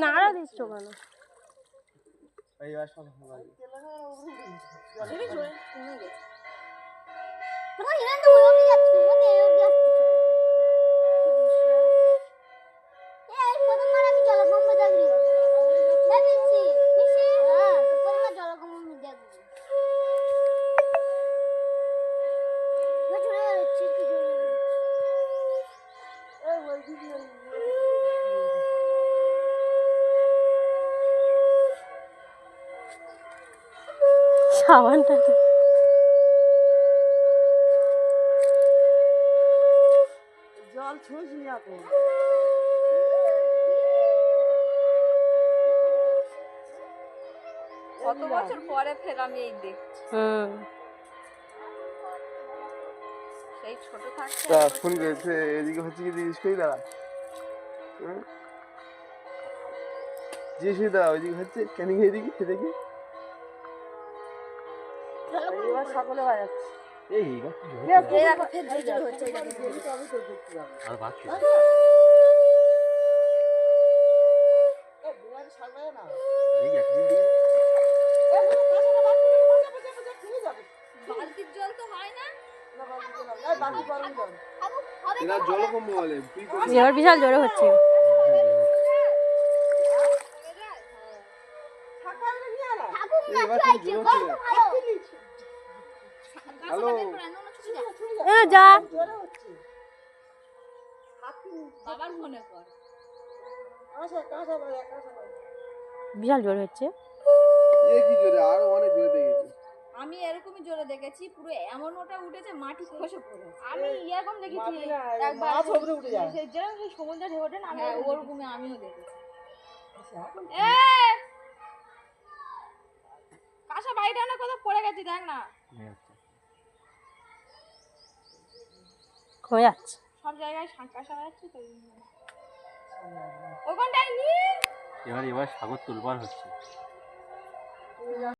নাড়া দিচ্ছ কেন? সাবানটা জল ছুঁইছি এখন। কত বছর পরে ফের আমি এই দেখছি। সেই ছোট থাকতে ফোন করেছে এদিকে হচ্ছে কি জিজ্ঞেস করি দাঁড়া জিজ্ঞেস করি দাঁড়া ওইদিকে হচ্ছে কেন এদিকে সেদিকে এবার সকলে বাজাচ্ছে। বালতির জল তো হয় না। এরা জল কম বলে এবার বিশাল জোরে হচ্ছে। যা বাবার মনে কর বিশাল জোরে হচ্ছে। আরো অনেক জোরে দেখেছি আমি এরকমই জোরে দেখেছি, পুরো এমন ওটা উঠেছে মাটি খসে পড়ে। আমি এরকম দেখেছি একবার সেই যেরকম সেই সমুদ্রে ঢেউ ওঠে না, আমি ওরকমই আমিও দেখেছি। কাঁসা বাইরে না কোথাও পড়ে গেছি দেখ না, হয়ে যাচ্ছে সব জায়গায় কাঁসা যাচ্ছে তো ওখানটায় নিয়ে এবার সাগর তুলবার হচ্ছে।